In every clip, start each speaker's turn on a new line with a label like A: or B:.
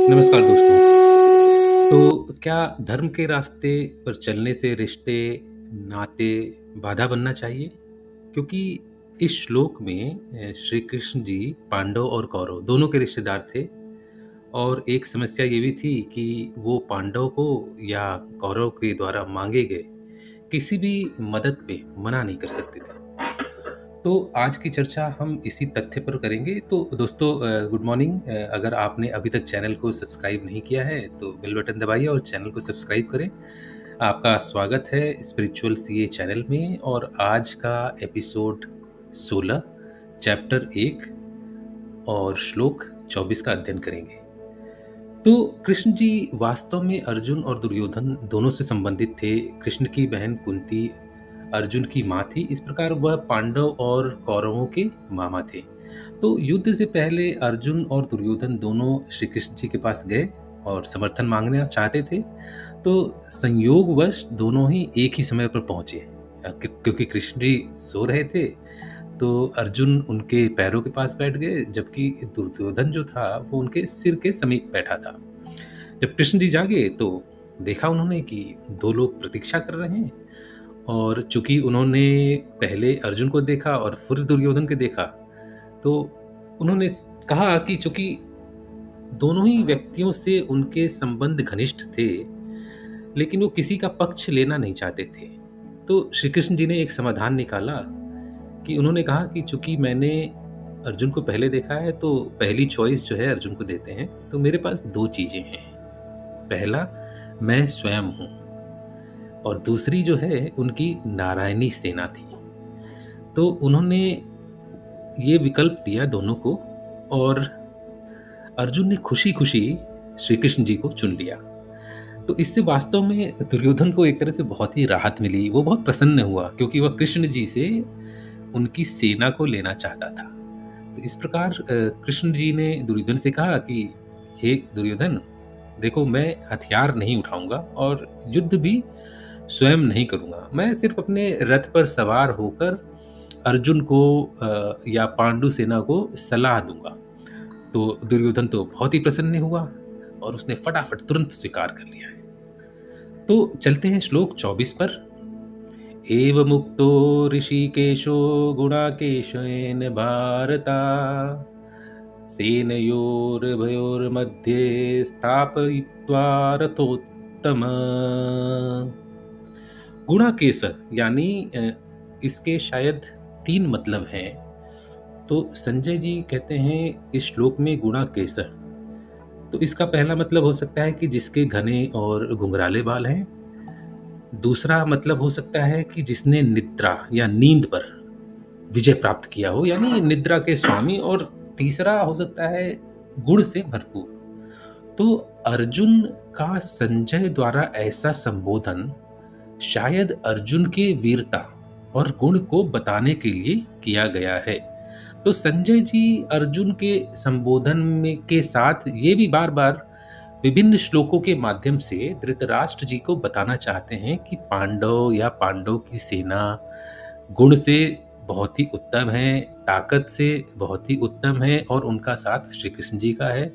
A: नमस्कार दोस्तों। तो क्या धर्म के रास्ते पर चलने से रिश्ते, नाते बाधा बनना चाहिए? क्योंकि इस श्लोक में श्री कृष्ण जी पांडव और कौरव दोनों के रिश्तेदार थे और एक समस्या ये भी थी कि वो पांडव को या कौरव के द्वारा मांगे गए किसी भी मदद पे मना नहीं कर सकते थे। तो आज की चर्चा हम इसी तथ्य पर करेंगे। तो दोस्तों गुड मॉर्निंग। अगर आपने अभी तक चैनल को सब्सक्राइब नहीं किया है तो बेल बटन दबाइए और चैनल को सब्सक्राइब करें। आपका स्वागत है स्पिरिचुअल सीए चैनल में और आज का एपिसोड 16 चैप्टर 1 और श्लोक 24 का अध्ययन करेंगे। तो कृष्ण जी वास्तव में अर्जुन और दुर्योधन दोनों से संबंधित थे। कृष्ण की बहन कुंती अर्जुन की माँ थी, इस प्रकार वह पांडव और कौरवों के मामा थे। तो युद्ध से पहले अर्जुन और दुर्योधन दोनों श्री कृष्ण जी के पास गए और समर्थन मांगना चाहते थे। तो संयोगवश दोनों ही एक ही समय पर पहुंचे। क्योंकि कृष्ण जी सो रहे थे तो अर्जुन उनके पैरों के पास बैठ गए, जबकि दुर्योधन जो था वो उनके सिर के समीप बैठा था। जब कृष्ण जी जागे तो देखा उन्होंने कि दो लोग प्रतीक्षा कर रहे हैं और चूंकि उन्होंने पहले अर्जुन को देखा और फिर दुर्योधन को देखा तो उन्होंने कहा कि चूंकि दोनों ही व्यक्तियों से उनके संबंध घनिष्ठ थे लेकिन वो किसी का पक्ष लेना नहीं चाहते थे। तो श्री कृष्ण जी ने एक समाधान निकाला कि उन्होंने कहा कि चूंकि मैंने अर्जुन को पहले देखा है तो पहली चॉइस जो है अर्जुन को देते हैं। तो मेरे पास दो चीजें हैं, पहला मैं स्वयं हूं और दूसरी जो है उनकी नारायणी सेना थी। तो उन्होंने ये विकल्प दिया दोनों को और अर्जुन ने खुशी खुशी श्री कृष्ण जी को चुन लिया। तो इससे वास्तव में दुर्योधन को एक तरह से बहुत ही राहत मिली, वो बहुत प्रसन्न हुआ क्योंकि वह कृष्ण जी से उनकी सेना को लेना चाहता था। तो इस प्रकार कृष्ण जी ने दुर्योधन से कहा कि हे दुर्योधन, देखो मैं हथियार नहीं उठाऊंगा और युद्ध भी स्वयं नहीं करूंगा, मैं सिर्फ अपने रथ पर सवार होकर अर्जुन को या पांडु सेना को सलाह दूंगा। तो दुर्योधन तो बहुत ही प्रसन्न हुआ और उसने फटाफट तुरंत स्वीकार कर लिया है। तो चलते हैं श्लोक 24 पर। एव मुक्तो ऋषिकेशो गुणाकेशेन भारता सेनयोर्भयोर्मध्ये स्थापयित्वा रथोत्तम। गुणाकेश यानी इसके शायद 3 मतलब हैं। तो संजय जी कहते हैं इस श्लोक में गुणाकेश, तो इसका पहला मतलब हो सकता है कि जिसके घने और घुंघराले बाल हैं। दूसरा मतलब हो सकता है कि जिसने निद्रा या नींद पर विजय प्राप्त किया हो, यानी निद्रा के स्वामी। और तीसरा हो सकता है गुण से भरपूर। तो अर्जुन का संजय द्वारा ऐसा संबोधन शायद अर्जुन के वीरता और गुण को बताने के लिए किया गया है। तो संजय जी अर्जुन के संबोधन में के साथ ये भी बार बार विभिन्न श्लोकों के माध्यम से धृतराष्ट्र जी को बताना चाहते हैं कि पांडव या पांडव की सेना गुण से बहुत ही उत्तम है, ताकत से बहुत ही उत्तम है और उनका साथ श्री कृष्ण जी का है।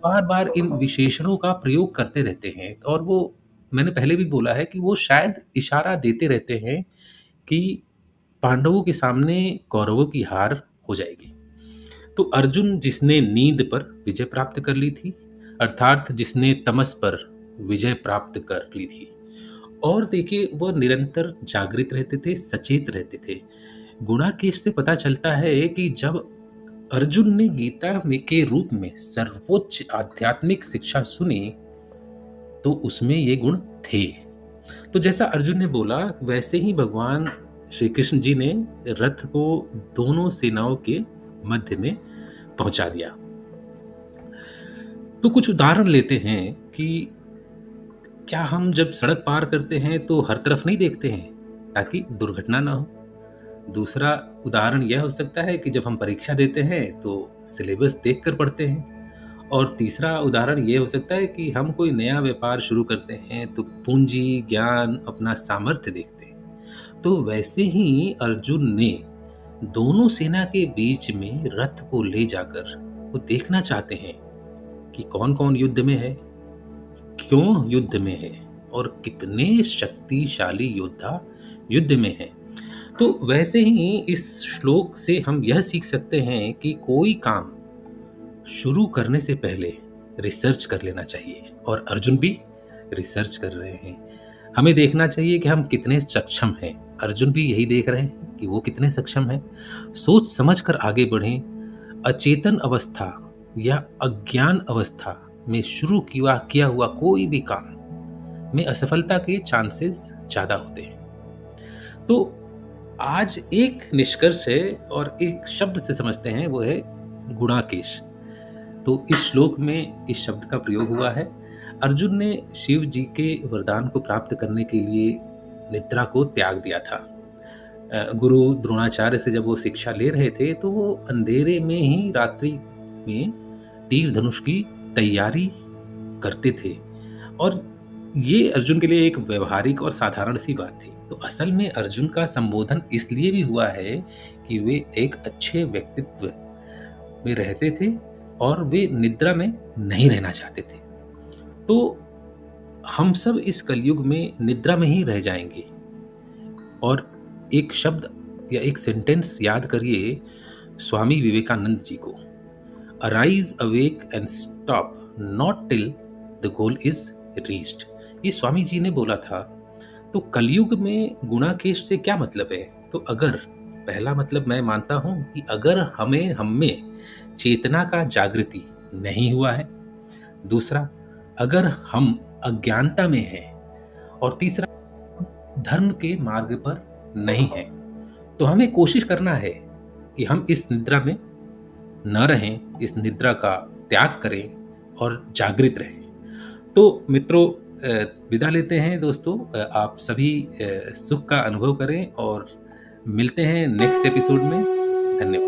A: बार बार इन विशेषणों का प्रयोग करते रहते हैं और वो, मैंने पहले भी बोला है कि वो शायद इशारा देते रहते हैं कि पांडवों के सामने कौरवों की हार हो जाएगी। तो अर्जुन जिसने नींद पर विजय प्राप्त कर ली थी, अर्थात जिसने तमस पर विजय प्राप्त कर ली थी, और देखिए वह निरंतर जागृत रहते थे, सचेत रहते थे। गुणाकेश से पता चलता है कि जब अर्जुन ने गीता में के रूप में सर्वोच्च आध्यात्मिक शिक्षा सुनी तो उसमें ये गुण थे। तो जैसा अर्जुन ने बोला वैसे ही भगवान श्री कृष्ण जी ने रथ को दोनों सेनाओं के मध्य में पहुंचा दिया। तो कुछ उदाहरण लेते हैं कि क्या हम जब सड़क पार करते हैं तो हर तरफ नहीं देखते हैं ताकि दुर्घटना ना हो। दूसरा उदाहरण यह हो सकता है कि जब हम परीक्षा देते हैं तो सिलेबस देख कर पढ़ते हैं। और तीसरा उदाहरण ये हो सकता है कि हम कोई नया व्यापार शुरू करते हैं तो पूंजी, ज्ञान, अपना सामर्थ्य देखते हैं। तो वैसे ही अर्जुन ने दोनों सेना के बीच में रथ को ले जाकर वो देखना चाहते हैं कि कौन-कौन युद्ध में है, क्यों युद्ध में है और कितने शक्तिशाली योद्धा युद्ध में हैं। तो वैसे ही इस श्लोक से हम यह सीख सकते हैं कि कोई काम शुरू करने से पहले रिसर्च कर लेना चाहिए, और अर्जुन भी रिसर्च कर रहे हैं। हमें देखना चाहिए कि हम कितने सक्षम हैं। अर्जुन भी यही देख रहे हैं कि वो कितने सक्षम हैं। सोच समझ कर आगे बढ़ें। अचेतन अवस्था या अज्ञान अवस्था में शुरू किया हुआ कोई भी काम में असफलता के चांसेस ज़्यादा होते हैं। तो आज एक निष्कर्ष है और एक शब्द से समझते हैं, वो है गुणाकेश। तो इस श्लोक में इस शब्द का प्रयोग हुआ है। अर्जुन ने शिव जी के वरदान को प्राप्त करने के लिए निद्रा को त्याग दिया था। गुरु द्रोणाचार्य से जब वो शिक्षा ले रहे थे तो वो अंधेरे में ही रात्रि में तीर धनुष की तैयारी करते थे, और ये अर्जुन के लिए एक व्यवहारिक और साधारण सी बात थी। तो असल में अर्जुन का संबोधन इसलिए भी हुआ है कि वे एक अच्छे व्यक्तित्व में रहते थे और वे निद्रा में नहीं रहना चाहते थे। तो हम सब इस कलयुग में निद्रा में ही रह जाएंगे। और एक शब्द या एक सेंटेंस याद करिए स्वामी विवेकानंद जी को, arise awake and stop not till the goal is reached. ये स्वामी जी ने बोला था। तो कलयुग में गुणाकेश से क्या मतलब है? तो अगर पहला मतलब मैं मानता हूं कि अगर हम में चेतना का जागृति नहीं हुआ है, दूसरा अगर हम अज्ञानता में हैं, और तीसरा धर्म के मार्ग पर नहीं है, तो हमें कोशिश करना है कि हम इस निद्रा में न रहें, इस निद्रा का त्याग करें और जागृत रहें। तो मित्रों, विदा लेते हैं दोस्तों। आप सभी सुख का अनुभव करें और मिलते हैं नेक्स्ट एपिसोड में। धन्यवाद।